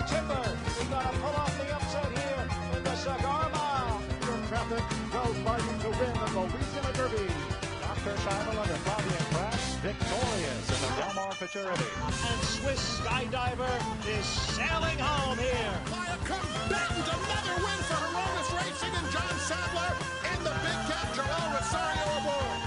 Chipper is going to pull off the upset here in the Cigar Mile. Your traffic goes fighting to win the Louisiana Derby. Dr. Scheibel under Claudia Crash, victorious in the Del Mar Futurity. And Swiss Skydiver is sailing home here. By a combatant, another win for Heronis Racing and John Sadler and the big cat Joel Rosario aboard.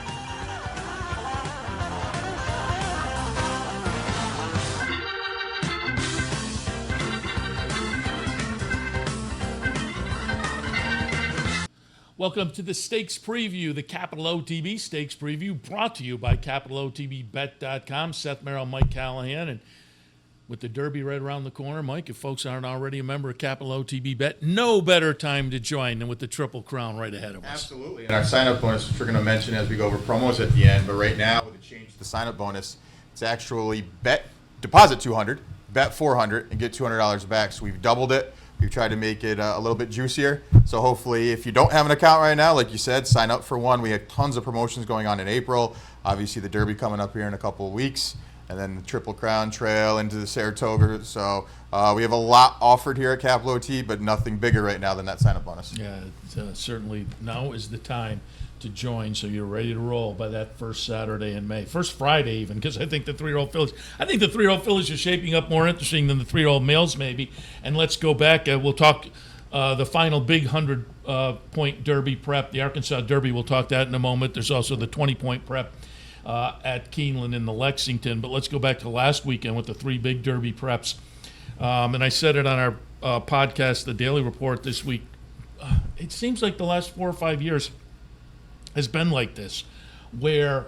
Welcome to the Stakes Preview, the Capital OTB Stakes Preview, brought to you by CapitalOTBBet.com. Seth Merrow, Mike Callahan, and with the Derby right around the corner, Mike, if folks aren't already a member of Capital OTB Bet, no better time to join than with the Triple Crown right ahead of us. Absolutely. And our sign-up bonus, which we're going to mention as we go over promos at the end, but right now, with the change to the sign-up bonus, it's actually deposit $200, bet $400, and get $200 back. So we've doubled it. We've tried to make it a little bit juicier. So hopefully, if you don't have an account right now, like you said, sign up for one. We have tons of promotions going on in April. Obviously, the Derby coming up here in a couple of weeks. And then the Triple Crown Trail into the Saratoga. So we have a lot offered here at Capital OT, but nothing bigger right now than that sign-up bonus. Yeah, certainly now is the time to join, so you're ready to roll by that first Saturday in May. First Friday even, because I think the three-year-old fillies are shaping up more interesting than the three-year-old males maybe. And let's go back. We'll talk the final big 100-point Derby prep, the Arkansas Derby. We'll talk that in a moment. There's also the 20-point prep at Keeneland in the Lexington. But let's go back to last weekend with the three big Derby preps. And I said it on our podcast, The Daily Report, this week. It seems like the last 4 or 5 years has been like this, where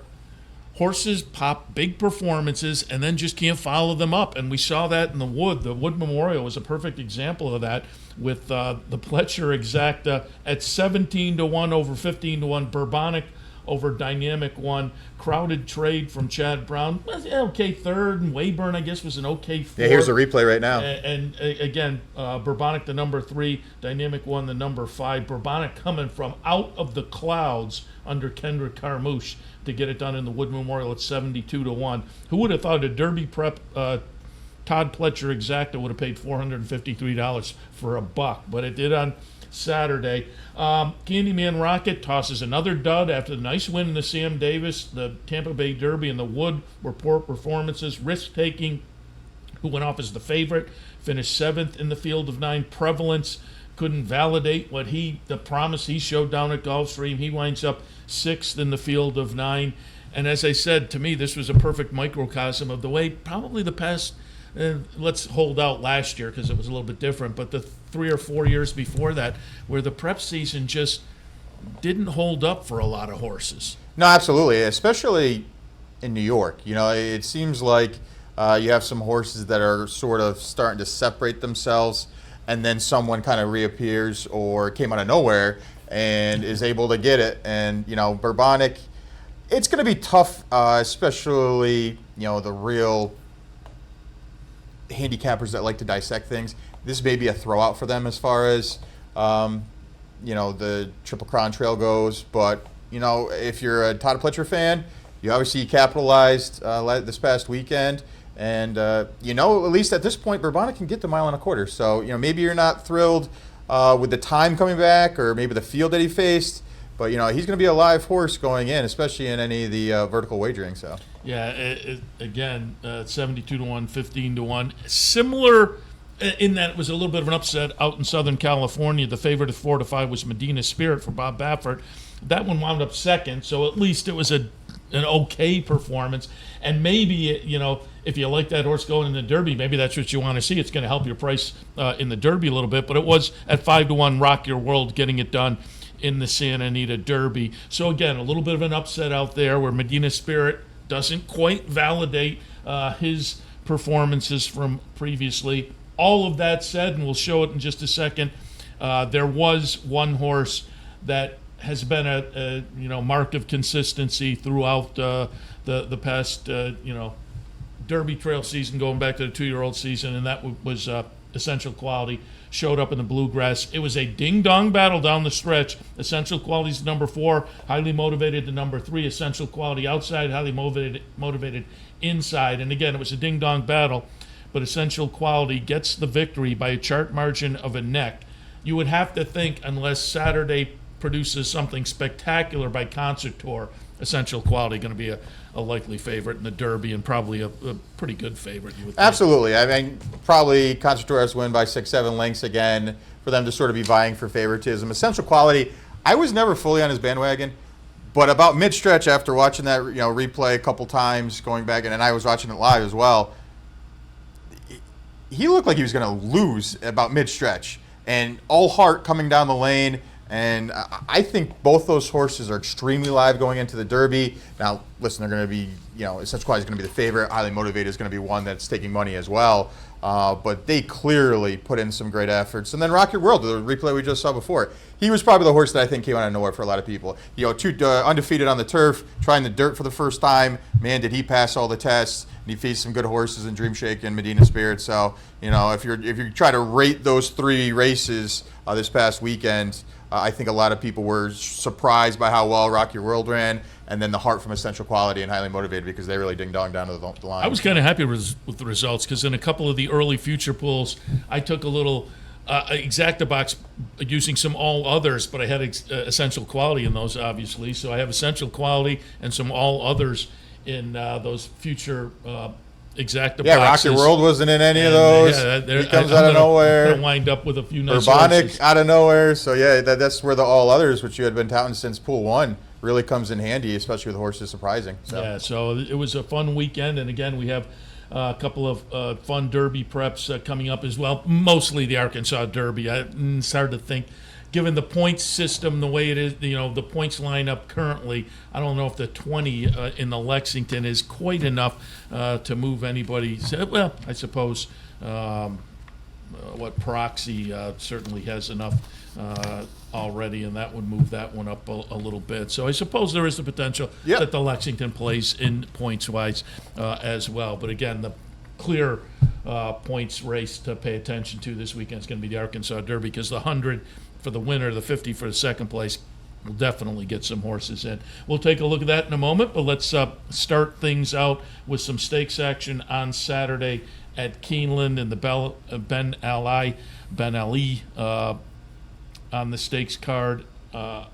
horses pop big performances and then just can't follow them up. And we saw that in the Wood. The Wood Memorial was a perfect example of that with the Pletcher Exacta at 17-1 over 15-1, Bourbonic over Dynamic 1, Crowded Trade from Chad Brown, okay third, and Wayburn, I guess, was an okay fourth. Yeah, here's a replay right now. And again, Bourbonic the number 3, Dynamic 1 the number 5. Bourbonic coming from out of the clouds under Kendrick Carmouche to get it done in the Wood Memorial at 72-1. Who would have thought a Derby prep Todd Pletcher Exacta would have paid $453 for a buck, but it did on Saturday. Candyman Rocket tosses another dud after the nice win in the Sam Davis. The Tampa Bay Derby and the Wood were poor performances. Risk Taking, who went off as the favorite, finished 7th in the field of 9. Prevalence couldn't validate the promise he showed down at Gulfstream. He winds up 6th in the field of 9. And as I said, to me, this was a perfect microcosm of the way probably the past, let's hold out last year because it was a little bit different, but the 3 or 4 years before that, where the prep season just didn't hold up for a lot of horses. No, absolutely, especially in New York. You know, it seems like you have some horses that are sort of starting to separate themselves, and then someone kind of reappears or came out of nowhere and is able to get it. And, you know, Bourbonic, it's going to be tough, especially, you know, the real handicappers that like to dissect things. This may be a throwout for them as far as, you know, the Triple Crown Trail goes. But, you know, if you're a Todd Pletcher fan, you obviously capitalized this past weekend. And, you know, at least at this point, Bourbonic can get the 1.25 miles. So, you know, maybe you're not thrilled with the time coming back or maybe the field that he faced. But, you know, he's going to be a live horse going in, especially in any of the vertical wagering. So, yeah, again, 72-1, 15-1. Similar in that it was a little bit of an upset out in Southern California. The favorite at 4-5 was Medina Spirit for Bob Baffert. That one wound up second, so at least it was an okay performance. And maybe, you know, if you like that horse going in the Derby, maybe that's what you want to see. It's going to help your price in the Derby a little bit. But it was at 5-1, Rock Your World getting it done in the Santa Anita Derby. So again, a little bit of an upset out there where Medina Spirit doesn't quite validate his performances from previously. All of that said, and we'll show it in just a second, there was one horse that has been a mark of consistency throughout the past Derby Trail season, going back to the 2-year-old season, and that was Essential Quality. Showed up in the Bluegrass. It was a ding-dong battle down the stretch. Essential Quality's the number 4, Highly Motivated the number 3, Essential Quality outside, Highly Motivated inside. And again, it was a ding-dong battle. but Essential Quality gets the victory by a chart margin of a neck. You would have to think, unless Saturday produces something spectacular by Concert Tour, Essential Quality going to be a likely favorite in the Derby, and probably a pretty good favorite, you would think. Absolutely. I mean, probably Concert Tour has to win by 6-7 lengths again for them to sort of be vying for favoritism. Essential Quality, I was never fully on his bandwagon, but about mid-stretch after watching that replay a couple times, going back, and I was watching it live as well, he looked like he was going to lose about mid-stretch. And all heart coming down the lane. And I think both those horses are extremely live going into the Derby. Now, listen, they're going to be, Essential Quality is going to be the favorite. Highly Motivated is going to be one that's taking money as well. But they clearly put in some great efforts. And then Rocket World, the replay we just saw before, he was probably the horse that I think came out of nowhere for a lot of people. Undefeated on the turf, trying the dirt for the first time. Man, did he pass all the tests. And he faced some good horses in Dream Shake and Medina Spirit. So, if you try to rate those 3 races this past weekend, I think a lot of people were surprised by how well Rocky World ran, and then the heart from Essential Quality and Highly Motivated, because they really ding-dong down to the line. I was kind of happy with the results, because in a couple of the early future pools, I took a little exacta box using some all others, but I had Essential Quality in those, obviously. So I have Essential Quality and some all others in those future exacta boxes. Rocket World wasn't in any of those. He comes out of nowhere. Going to wind up with a few nice Urbanic horses. out of nowhere. So, that's where the all others, which you had been touting since Pool 1, really comes in handy, especially with horses surprising. So. Yeah, so it was a fun weekend. And, again, we have a couple of fun Derby preps coming up as well, mostly the Arkansas Derby. It's hard to think. Given the points system, the way it is, the points lineup currently, I don't know if the 20 in the Lexington is quite enough to move anybody. Well, I suppose Proxy certainly has enough already, and that would move that one up a little bit. So I suppose there is the potential that the Lexington plays in points-wise as well. But again, the clear points race to pay attention to this weekend is going to be the Arkansas Derby, because the 100 for the winner, the 50 for the second place, will definitely get some horses in. We'll take a look at that in a moment, but let's start things out with some stakes action on Saturday at Keeneland and the Ben Ali on the stakes card at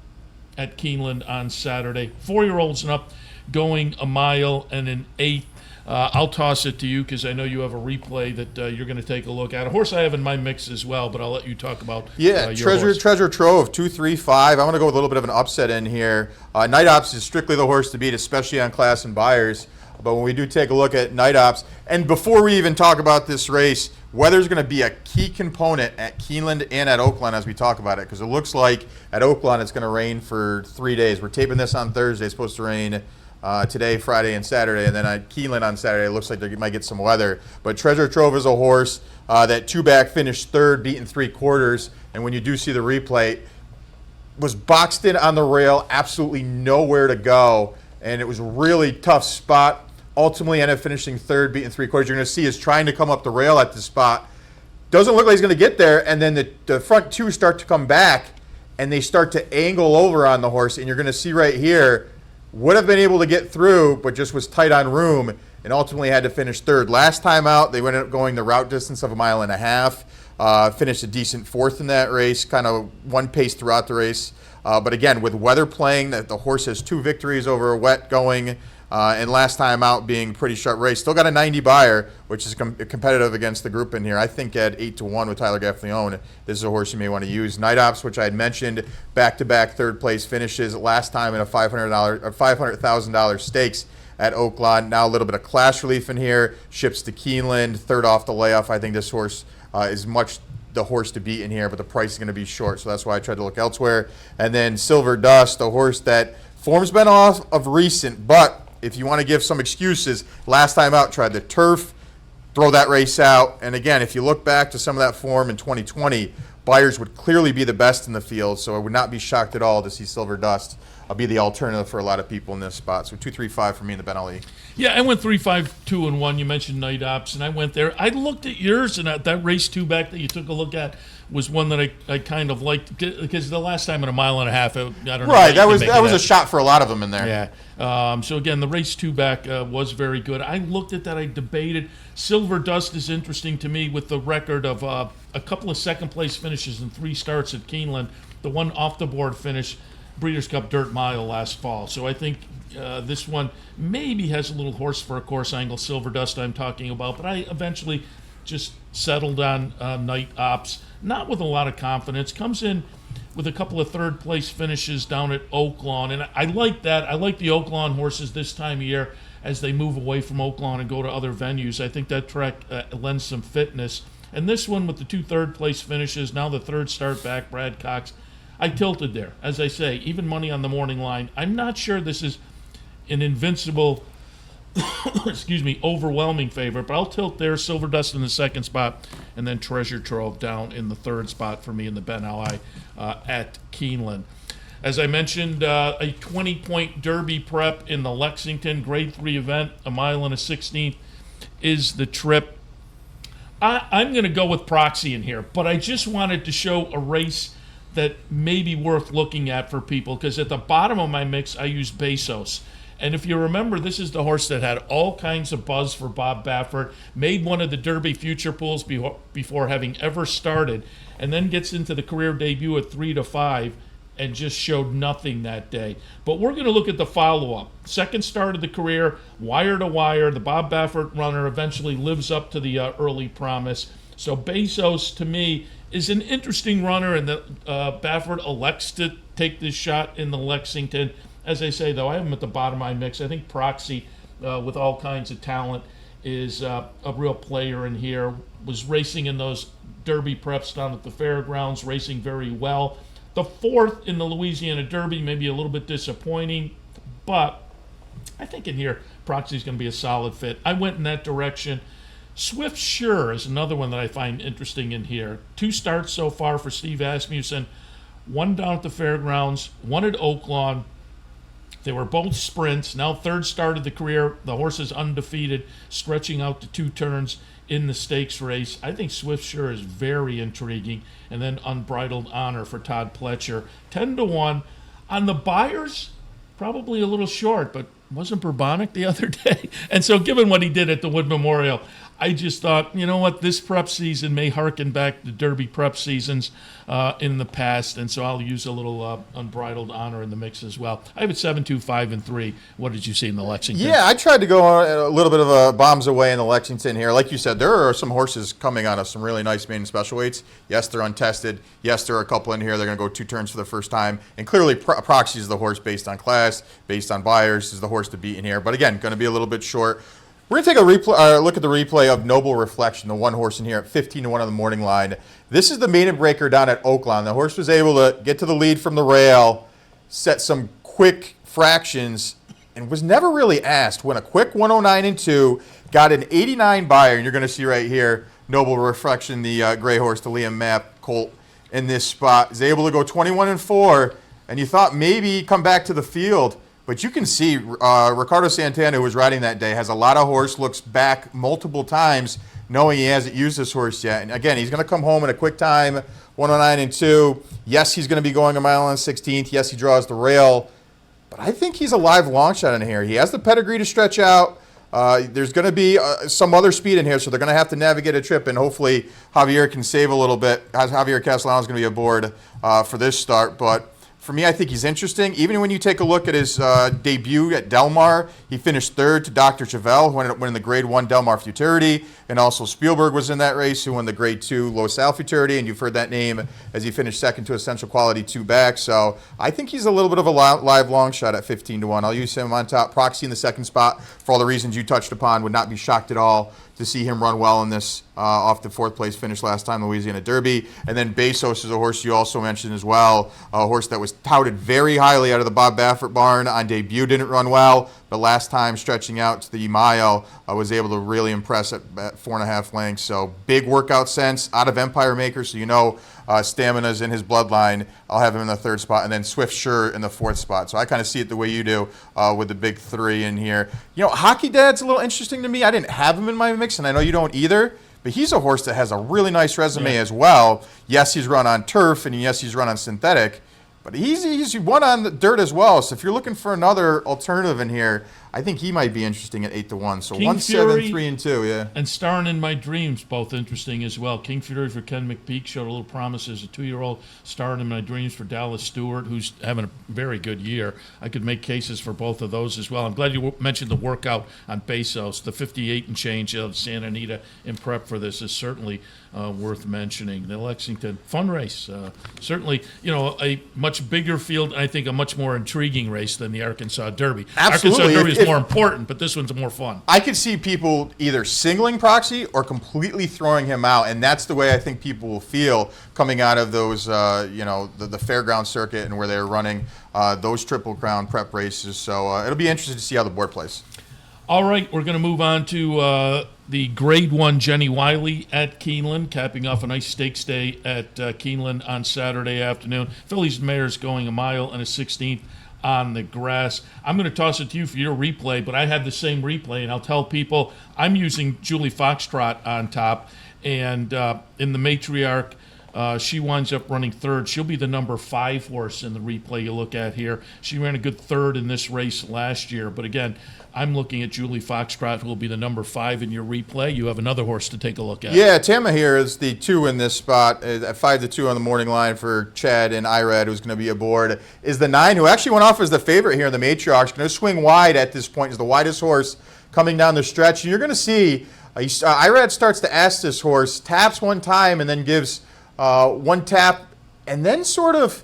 Keeneland on Saturday. 4-year-olds and up going a mile and an eighth. I'll toss it to you, because I know you have a replay that you're going to take a look at. A horse I have in my mix as well, but I'll let you talk about your Treasure Trove, 2-3-5. I'm going to go with a little bit of an upset in here. Night Ops is strictly the horse to beat, especially on Class and Buyers. But when we do take a look at Night Ops, and before we even talk about this race, weather's going to be a key component at Keeneland and at Oaklawn as we talk about it, because it looks like at Oaklawn it's going to rain for 3 days. We're taping this on Thursday. It's supposed to rain today, Friday, and Saturday, and then at Keeneland on Saturday, it looks like they might get some weather. But Treasure Trove is a horse that 2-back finished 3rd, beaten 3/4, and when you do see the replay, was boxed in on the rail, absolutely nowhere to go, and it was a really tough spot. Ultimately ended up finishing 3rd, beaten 3/4. You're going to see is trying to come up the rail at this spot. Doesn't look like he's going to get there, and then the front 2 start to come back, and they start to angle over on the horse, and you're going to see right here, would have been able to get through, but just was tight on room, and ultimately had to finish 3rd. Last time out, they ended up going the route distance of 1.5 miles, finished a decent 4th in that race, kind of one pace throughout the race. But again, with weather playing, that the horse has 2 victories over a wet going, and last time out being pretty sharp race. Still got a 90 buyer, which is competitive against the group in here. I think at 8-1 with Tyler Gaffleone, this is a horse you may want to use. Night Ops, which I had mentioned, back-to-back 3rd place finishes last time in a $500,000 stakes at Oaklawn. Now a little bit of class relief in here. Ships to Keeneland, 3rd off the layoff. I think this horse is much the horse to beat in here, but the price is going to be short, so that's why I tried to look elsewhere. And then Silver Dust, a horse that form's been off of recent, but if you want to give some excuses, last time out tried the turf, throw that race out. And again, if you look back to some of that form in 2020, Buyers would clearly be the best in the field, so I would not be shocked at all to see Silver Dust I'll be the alternative for a lot of people in this spot. So 2-3-5 for me in the Ben Ali. Yeah, I went 3-5-2-1. You mentioned night ops, and I went there. I looked at yours, and that race 2 back that you took a look at was one that I kind of liked because the last time in a mile and a half, I don't know. Right, that was a shot for a lot of them in there. Yeah. So again, the race 2 back was very good. I looked at that. I debated. Silver Dust is interesting to me with the record of a couple of second place finishes and 3 starts at Keeneland. The one off the board finish, Breeders' Cup Dirt Mile last fall. So I think this one maybe has a little horse for a course angle. Silver Dust I'm talking about, but I eventually just settled on night ops, not with a lot of confidence. Comes in with a couple of third place finishes down at Oaklawn, and I like that. I like the Oaklawn horses this time of year as they move away from Oaklawn and go to other venues. I think that track lends some fitness. And this one with the 2 third place finishes, now the 3rd start back, Brad Cox, I tilted there. As I say, even money on the morning line. I'm not sure this is an invincible overwhelming favorite, but I'll tilt there. Silver Dust in the 2nd spot, and then Treasure Trove down in the 3rd spot for me in the Ben Ali at Keeneland. As I mentioned, a 20-point Derby prep in the Lexington Grade 3 event, a mile and a 16th is the trip. I'm going to go with Proxy in here, but I just wanted to show a race that may be worth looking at for people, because at the bottom of my mix, I use Bezos. And if you remember, this is the horse that had all kinds of buzz for Bob Baffert, made one of the Derby future pools before having ever started, and then gets into the career debut at 3-5 and just showed nothing that day. But we're going to look at the follow-up. 2nd start of the career, wire to wire. The Bob Baffert runner eventually lives up to the early promise. So Bezos, to me, is an interesting runner, and Baffert elects to take this shot in the Lexington. As I say, though, I have him at the bottom of my mix. I think Proxy, with all kinds of talent, is a real player in here. Was racing in those Derby preps down at the fairgrounds, racing very well. The 4th in the Louisiana Derby may be a little bit disappointing, but I think in here, Proxy's going to be a solid fit. I went in that direction. Swift Sure is another one that I find interesting in here. 2 starts so far for Steve Asmussen. 1 down at the fairgrounds, 1 at Oaklawn. They were both sprints. Now 3rd start of the career. The horse is undefeated, stretching out to 2 turns in the stakes race. I think Swift Sure is very intriguing. And then Unbridled Honor for Todd Pletcher. 10-1. On the buyers, probably a little short, but wasn't Bourbonic the other day? And so given what he did at the Wood Memorial, I just thought, you know what, this prep season may harken back to Derby prep seasons in the past, and so I'll use a little Unbridled Honor in the mix as well. I have it 7-2-5-3. What did you see in the Lexington? Yeah, I tried to go a little bit of a bombs away in the Lexington here. Like you said, there are some horses coming out of some really nice maiden special weights. Yes, they're untested. Yes, there are a couple in here. They're going to go 2 turns for the first time. And clearly, Proxy is the horse based on class, based on buyers, is the horse to beat in here. But again, going to be a little bit short. We're going to take a look at the replay of Noble Reflection, the 1 horse in here at 15-1 on the morning line. This is the maiden breaker down at Oaklawn. The horse was able to get to the lead from the rail, set some quick fractions, and was never really asked. Went a quick 109-2, got an 89 buyer, and you're going to see right here, Noble Reflection, the gray horse, the Liam Mapp colt in this spot, is able to go 21-4, and you thought maybe come back to the field. But you can see Ricardo Santana, who was riding that day, has a lot of horse, looks back multiple times, knowing he hasn't used this horse yet. And again, he's going to come home in a quick time, 109-2. Yes, he's going to be going a mile and 16th. Yes, he draws the rail. But I think he's a live long shot in here. He has the pedigree to stretch out. There's going to be some other speed in here, so they're going to have to navigate a trip, and hopefully Javier can save a little bit. Javier Castellano is going to be aboard for this start, but for me, I think he's interesting. Even when you take a look at his debut at Del Mar, he finished 3rd to Dr. Chevelle, who ended up winning the Grade 1 Del Mar Futurity, and also Spielberg was in that race, who won the Grade 2 Los Al Futurity, and you've heard that name as he finished 2nd to Essential Quality 2 back. So I think he's a little bit of a live long shot at 15-1. I'll use him on top. Proxy in the 2nd spot for all the reasons you touched upon. Would not be shocked at all to see him run well in this off the 4th place finish last time, Louisiana Derby. And then Bezos is a horse you also mentioned as well, a horse that was touted very highly out of the Bob Baffert barn on debut, didn't run well, but last time stretching out to the mile was able to really impress at 4.5 lengths. So big workout sense out of Empire Maker, so you know stamina's in his bloodline. I'll have him in the 3rd spot, and then Swift Sure in the 4th spot. So I kind of see it the way you do with the big 3 in here. You know, Hockey Dad's a little interesting to me. I didn't have him in my mix, and I know you don't either. But he's a horse that has a really nice resume as well. Yes, he's run on turf, and yes, he's run on synthetic. But he's won on the dirt as well. So if you're looking for another alternative in here, I think he might be interesting at 8-1. So King 1, Fury 7, 3, and 2, yeah. And Starring in My Dreams, both interesting as well. King Fury for Ken McPeak showed a little promise as a 2-year-old. Starring in My Dreams for Dallas Stewart, who's having a very good year. I could make cases for both of those as well. I'm glad you mentioned the workout on Bezos. The 58 and change of Santa Anita in prep for this is certainly worth mentioning. The Lexington fun race, certainly, you know, a much bigger field, and I think a much more intriguing race than the Arkansas Derby. Absolutely. Arkansas Derby is more important, but this one's more fun. I could see people either singling Proxy or completely throwing him out, and that's the way I think people will feel coming out of those, the fairground circuit and where they're running those Triple Crown prep races. So it'll be interesting to see how the board plays. All right, we're going to move on to the Grade 1 Jenny Wiley at Keeneland, capping off a nice stakes day at Keeneland on Saturday afternoon. Fillies and Mares going a mile and a 16th on the grass. I'm going to toss it to you for your replay, but I had the same replay, and I'll tell people I'm using Julie Foxtrot on top, and in the matriarch, she winds up running 3rd. She'll be the number 5 horse in the replay you look at here. She ran a good 3rd in this race last year, but again, I'm looking at Julie Foxtrot, who will be the number 5 in your replay. You have another horse to take a look at. Yeah, Tama here is the 2 in this spot at 5-2 on the morning line for Chad and Irad, who's going to be aboard. Is the 9, who actually went off as the favorite here in the matriarch, going to swing wide at this point. Is the widest horse coming down the stretch. And you're going to see Irad starts to ask this horse, taps one time, and then gives one tap, and then sort of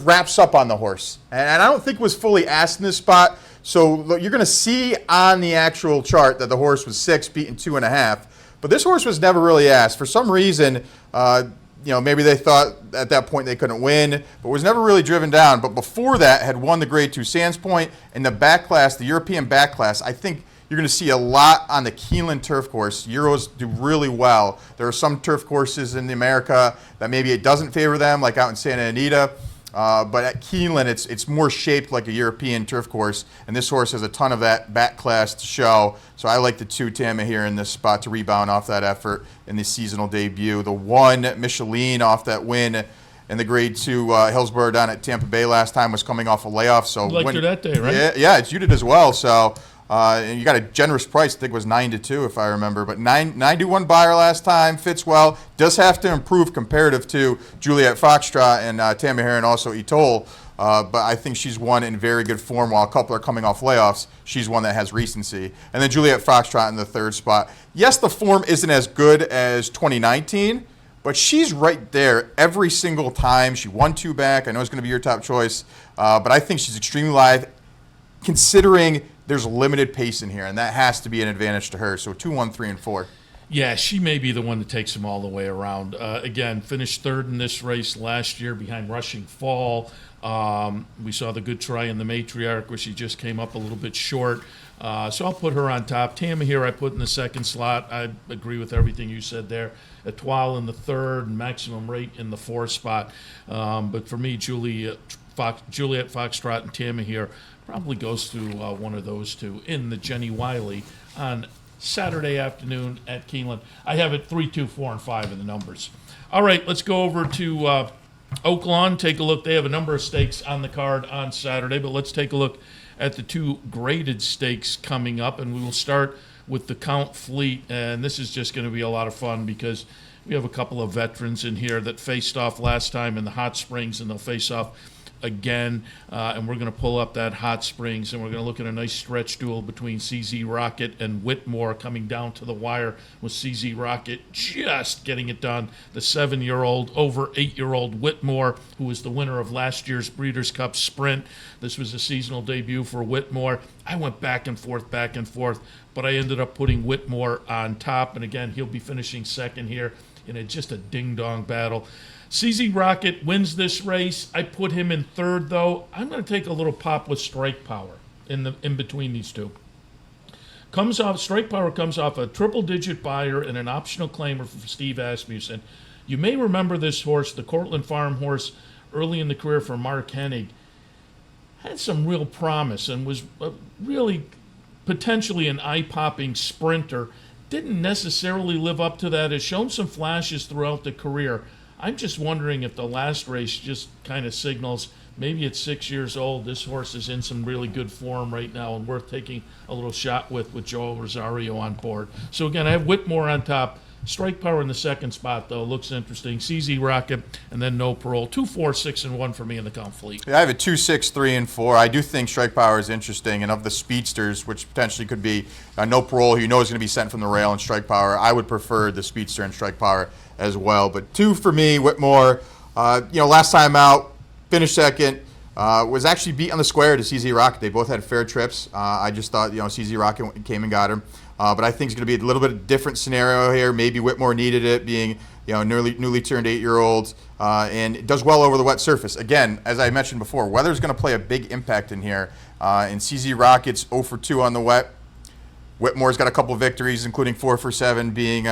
wraps up on the horse. And I don't think was fully asked in this spot. So you're going to see on the actual chart that the horse was 6, beaten 2.5. But this horse was never really asked. For some reason, maybe they thought at that point they couldn't win, but was never really driven down. But before that, had won the Grade 2 Sands Point. In the back class, the European back class, I think you're going to see a lot on the Keeneland turf course. Euros do really well. There are some turf courses in America that maybe it doesn't favor them, like out in Santa Anita. But at Keeneland, it's more shaped like a European turf course, and this horse has a ton of that back class to show. So I like the 2 Tama here in this spot to rebound off that effort in the seasonal debut. The 1 Micheline off that win in the Grade 2 Hillsborough down at Tampa Bay last time was coming off a layoff. So you liked her that day, right? Yeah, you did as well. So. And you got a generous price. I think it was 9-2 if I remember. But 9-1 buyer last time, fits well. Does have to improve comparative to Juliet Foxtrot and Tammy Herron, also Etole. But I think she's one in very good form. While a couple are coming off layoffs, she's one that has recency. And then Juliet Foxtrot in the 3rd spot. Yes, the form isn't as good as 2019, but she's right there every single time. She won 2 back. I know it's going to be your top choice, but I think she's extremely live, considering there's limited pace in here, and that has to be an advantage to her. So 2, 1, 3, and 4. Yeah, she may be the one that takes them all the way around. Again, finished 3rd in this race last year behind Rushing Fall. We saw the good try in the matriarch where she just came up a little bit short. So I'll put her on top. Tama here I put in the 2nd slot. I agree with everything you said there. Etoile in the 3rd and Maximum Rate in the 4th spot. But for me, Juliet Foxtrot and Tama here probably goes to one of those 2 in the Jenny Wiley on Saturday afternoon at Keeneland. I have it 3, 2, 4, and 5 in the numbers. All right, let's go over to Oaklawn. Take a look. They have a number of stakes on the card on Saturday, but let's take a look at the 2 graded stakes coming up, and we will start with the Count Fleet. And this is just going to be a lot of fun because we have a couple of veterans in here that faced off last time in the Hot Springs, and they'll face off again, and we're going to pull up that Hot Springs, and we're going to look at a nice stretch duel between CZ Rocket and Whitmore coming down to the wire, with CZ Rocket just getting it done. The 7-year-old over 8-year-old Whitmore, who was the winner of last year's Breeders' Cup Sprint. This was a seasonal debut for Whitmore. I went back and forth, but I ended up putting Whitmore on top. And again, he'll be finishing second here in just a ding-dong battle. CZ Rocket wins this race. I put him in third, though. I'm going to take a little pop with Strike Power in between these two. Strike Power comes off a triple-digit buyer and an optional claimer for Steve Asmussen. You may remember this horse, the Cortland Farm horse, early in the career for Mark Hennig. Had some real promise and was really potentially an eye-popping sprinter. Didn't necessarily live up to that. Has shown some flashes throughout the career. I'm just wondering if the last race just kind of signals maybe at 6 years old, this horse is in some really good form right now and worth taking a little shot with Joe Rosario on board. So again, I have Whitmore on top. Strike Power in the second spot, though, looks interesting. CZ Rocket, and then No Parole. 2, 4, 6, and 1 for me in the count fleet. Yeah, I have a 2, 6, 3, and 4. I do think Strike Power is interesting, and of the speedsters, which potentially could be No Parole, who you know is going to be sent from the rail, and Strike Power, I would prefer the speedster and Strike Power as well. But 2 for me, Whitmore. Last time out, finished second. Was actually beat on the square to CZ Rocket. They both had fair trips. I just thought, CZ Rocket came and got him. But I think it's going to be a little bit different scenario here. Maybe Whitmore needed it, being newly turned 8-year-old, and it does well over the wet surface. Again, as I mentioned before, weather is going to play a big impact in here. And CZ Rocket's 0 for 2 on the wet. Whitmore's got a couple victories, including 4 for 7 being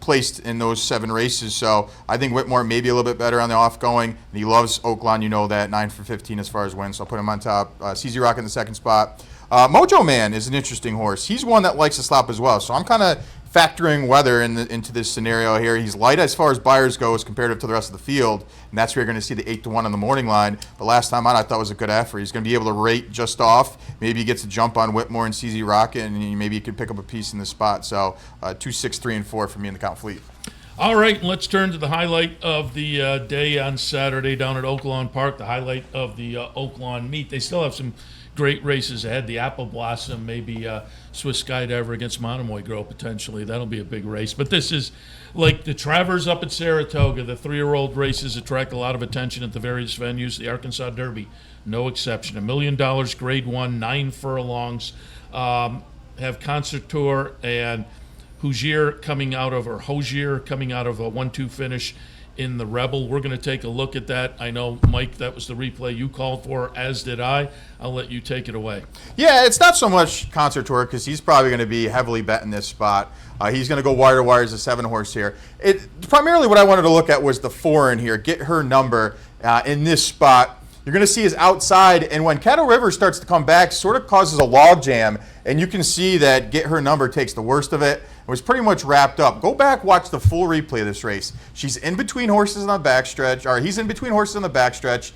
placed in those 7 races. So I think Whitmore may be a little bit better on the off-going. And he loves Oaklawn, you know that, 9 for 15 as far as wins. So I'll put him on top. CZ Rocket in the second spot. Mojo Man is an interesting horse. He's one that likes to slop as well. So I'm kind of factoring weather into this scenario here. He's light as far as buyers go as comparative to the rest of the field, and that's where you're going to see the 8-1 on the morning line. But last time on, I thought was a good effort. He's going to be able to rate just off. Maybe he gets a jump on Whitmore and CZ Rocket, and maybe he could pick up a piece in the spot. So 2, 6, 3, and 4 for me in the count fleet. All right, let's turn to the highlight of the day on Saturday down at Oaklawn Park, the highlight of the Oaklawn meet. They still have some great races ahead. The Apple Blossom, maybe Swiss Skydiver against Monomoy Grove potentially. That'll be a big race. But this is like the Travers up at Saratoga. The 3-year-old races attract a lot of attention at the various venues. The Arkansas Derby, no exception. $1 million, grade 1, 9 furlongs. Have Concert Tour and Hosier coming out of a 1-2 finish in the Rebel. We're going to take a look at that. I know, Mike, that was the replay you called for, as did I. I'll let you take it away. Yeah, it's not so much Concert Tour because he's probably going to be heavily bet in this spot. He's going to go wire to wire as a 7-horse here. Primarily what I wanted to look at was the 4 in here, Get Her Number in this spot. You're going to see his outside, and when Caddo River starts to come back, sort of causes a log jam, and you can see that Get Her Number takes the worst of it. It was pretty much wrapped up. Go back, watch the full replay of this race. She's in between horses on the backstretch, or he's in between horses on the backstretch,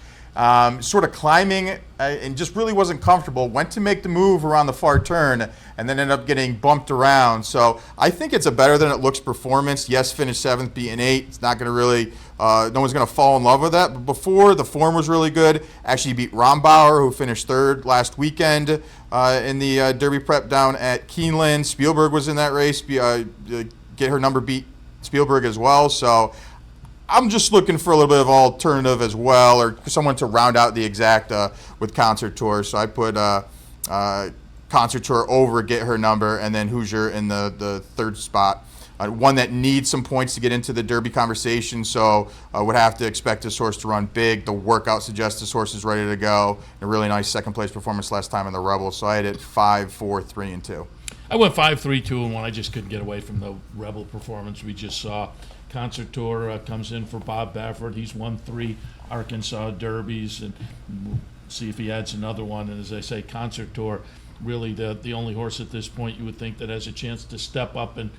sort of climbing and just really wasn't comfortable. Went to make the move around the far turn and then ended up getting bumped around. So I think it's a better than it looks performance. Yes, finished 7th, beating 8. It's not going to really, no one's going to fall in love with that. But before, the form was really good. Actually beat Rombauer, who finished 3rd last weekend in the Derby Prep down at Keeneland. Spielberg was in that race. Get Her Number beat Spielberg as well. So I'm just looking for a little bit of alternative as well, or someone to round out the exact with Concert Tour. So I put Concert Tour over Get Her Number, and then Hoosier in the 3rd spot. One that needs some points to get into the Derby conversation, so would have to expect this horse to run big. The workout suggests this horse is ready to go. A really nice 2nd place performance last time in the Rebel, so I had it 5, 4, 3, and 2. I went 5, 3, 2, and 1. I just couldn't get away from the Rebel performance we just saw. Concert Tour comes in for Bob Baffert. He's won 3 Arkansas Derbies, and we'll see if he adds another one. And as I say, Concert Tour, really the only horse at this point you would think that has a chance to step up and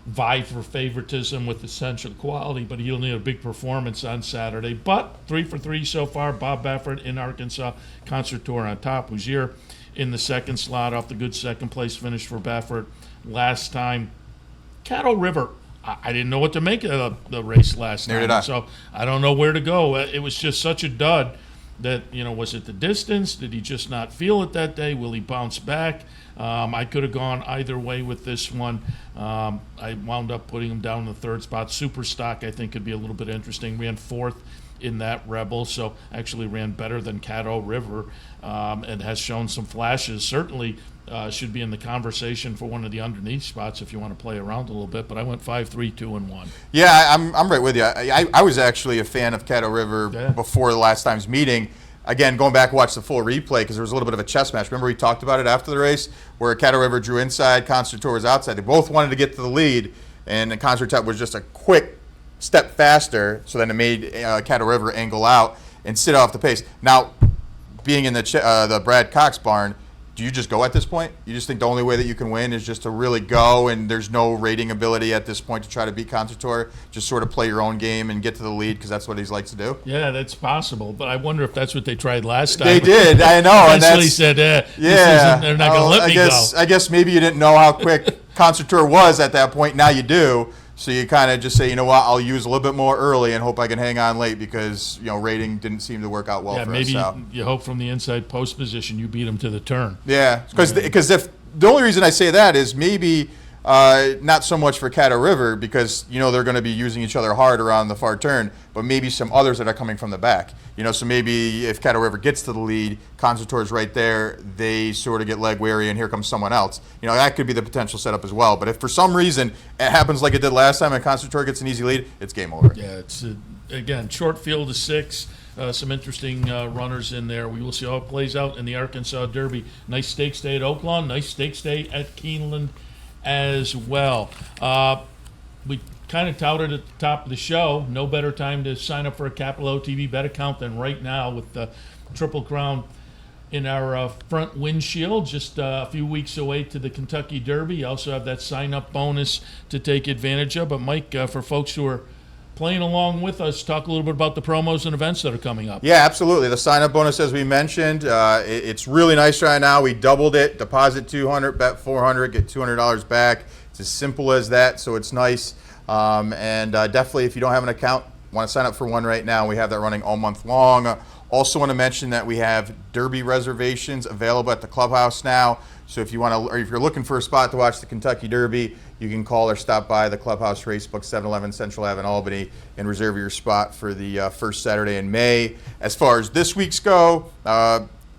vie for favoritism with essential quality, but he'll need a big performance on Saturday. But 3 for 3 so far. Bob Baffert in Arkansas, Concert Tour on top. Hoosier in the 2nd slot off the good 2nd place finish for Baffert last time. Caddo River, I didn't know what to make of the race last time, so I don't know where to go. It was just such a dud that, was it the distance? Did he just not feel it that day? Will he bounce back? I could have gone either way with this one. I wound up putting him down in the 3rd spot. Super Stock, I think, could be a little bit interesting. Ran 4th in that Rebel, so actually ran better than Caddo River, and has shown some flashes. Certainly should be in the conversation for one of the underneath spots if you want to play around a little bit. But I went 5-3, 2-1. Yeah, I'm right with you. I was actually a fan of Caddo River before the last time's meeting. Again, going back and watch the full replay because there was a little bit of a chess match. Remember we talked about it after the race where Caddo River drew inside, Concertor was outside. They both wanted to get to the lead, and the Concertor was just a quick step faster, so then it made Caddo River angle out and sit off the pace. Now, being in the Brad Cox barn, do you just go at this point? You just think the only way that you can win is just to really go, and there's no rating ability at this point to try to beat Concertor? Just sort of play your own game and get to the lead because that's what he likes to do? Yeah, that's possible, but I wonder if that's what they tried last time. They did, I know. And that's, said, they're not going to let me go. I guess maybe you didn't know how quick Concertor was at that point. Now you do. So you kind of just say, you know what, I'll use a little bit more early and hope I can hang on late because, rating didn't seem to work out well for us. Yeah, maybe you hope from the inside post position you beat them to the turn. Yeah, because if the only reason I say that is maybe not so much for Caddo River because, they're going to be using each other hard around the far turn, but maybe some others that are coming from the back. So maybe if Caddo River gets to the lead, Concertor's right there, they sort of get leg weary and here comes someone else. That could be the potential setup as well. But if for some reason it happens like it did last time and Concertor gets an easy lead, it's game over. Yeah, it's, again, short field of 6. Some interesting runners in there. We will see how it plays out in the Arkansas Derby. Nice stakes day at Oaklawn. Nice stakes day at Keeneland as well. We kind of touted at the top of the show, no better time to sign up for a Capital OTB bet account than right now with the Triple Crown in our front windshield, just a few weeks away to the Kentucky Derby. You also have that sign-up bonus to take advantage of. But Mike, for folks who are playing along with us, talk a little bit about the promos and events that are coming up. Yeah, absolutely. The sign-up bonus, as we mentioned, it's really nice right now. We doubled it. Deposit $200, bet $400, get $200 back. It's as simple as that, so it's nice. And definitely, if you don't have an account, want to sign up for one right now, we have that running all month long. Also want to mention that we have Derby reservations available at the clubhouse now. So if you want to, or if you're looking for a spot to watch the Kentucky Derby, you can call or stop by the clubhouse racebook, 711 Central Ave in Albany, and reserve your spot for the first Saturday in May. As far as this week's go,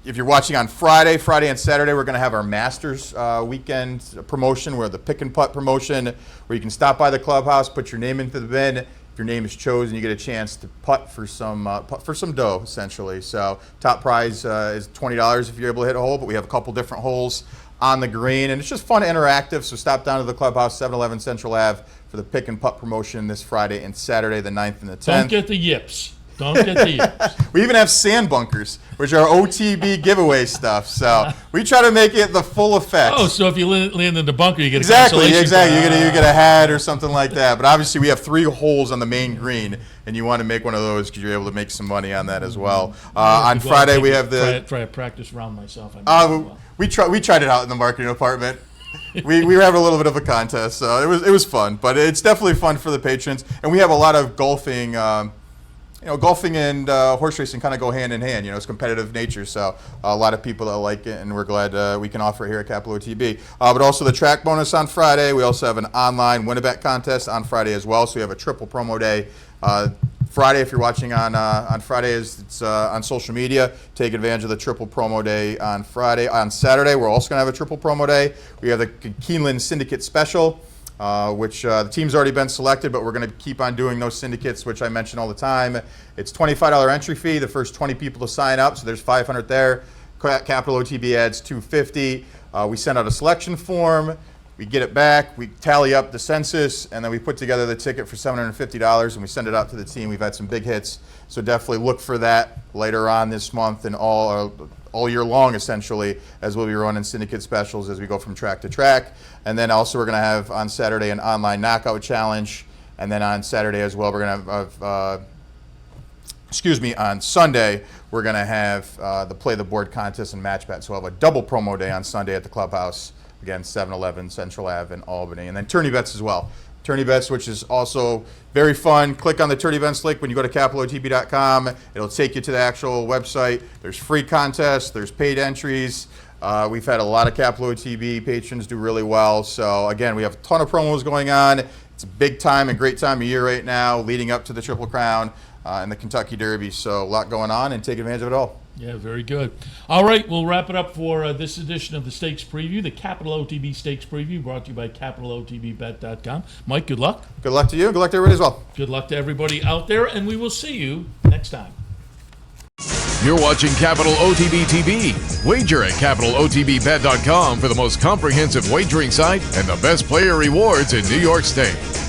if you're watching on Friday and Saturday, we're going to have our Masters weekend promotion, where the pick and putt promotion, where you can stop by the clubhouse, put your name into the bin. If your name is chosen, you get a chance to putt for some dough, essentially. So top prize is $20 if you're able to hit a hole, but we have a couple different holes on the green, and it's just fun and interactive. So stop down to the clubhouse, 711 Central Ave, for the pick and putt promotion this Friday and Saturday, the 9th and the 10th. Don't get the yips. Don't get the yips. We even have sand bunkers, which are OTB giveaway stuff. So we try to make it the full effect. Oh, so if you land in the bunker, you get exactly. You get a hat or something like that. But obviously, we have 3 holes on the main green, and you want to make one of those because you're able to make some money on that as well. On Friday, we have try a practice round myself. We tried it out in the marketing department. we were having a little bit of a contest, so it was fun. But it's definitely fun for the patrons, and we have a lot of golfing. Golfing and horse racing kind of go hand in hand. It's competitive nature, so a lot of people that like it, and we're glad we can offer it here at Capital OTB. But also the track bonus on Friday. We also have an online win-a-bet contest on Friday as well, so we have a triple promo day. Friday, if you're watching on Friday, it's on social media. Take advantage of the triple promo day on Friday. On Saturday, we're also going to have a triple promo day. We have the Keeneland Syndicate Special, which the team's already been selected, but we're going to keep on doing those syndicates, which I mention all the time. It's $25 entry fee, the first 20 people to sign up, so there's 500 there. Capital OTB adds $250. We send out a selection form. We get it back, we tally up the census, and then we put together the ticket for $750, and we send it out to the team. We've had some big hits, so definitely look for that later on this month and all year long, essentially, as we'll be running syndicate specials as we go from track to track. And then also we're going to have on Saturday an online knockout challenge, and then on Saturday as well, we're going to have, on Sunday, we're going to have the Play the Board contest and match bet. So we'll have a double promo day on Sunday at the clubhouse. Again, 711 Central Ave in Albany. And then tourney bets as well. Tourney bets, which is also very fun. Click on the tourney bets link when you go to capitalotb.com. It'll take you to the actual website. There's free contests. There's paid entries. We've had a lot of Capital OTB patrons do really well. So, again, we have a ton of promos going on. It's a big time and great time of year right now leading up to the Triple Crown. and the Kentucky Derby. So a lot going on, and take advantage of it all. Yeah, very good. All right, we'll wrap it up for this edition of the Stakes Preview, the Capital OTB Stakes Preview, brought to you by CapitalOTBBet.com. Mike, good luck. Good luck to you. Good luck to everybody as well. Good luck to everybody out there, and we will see you next time. You're watching Capital OTB TV. Wager at CapitalOTBBet.com for the most comprehensive wagering site and the best player rewards in New York State.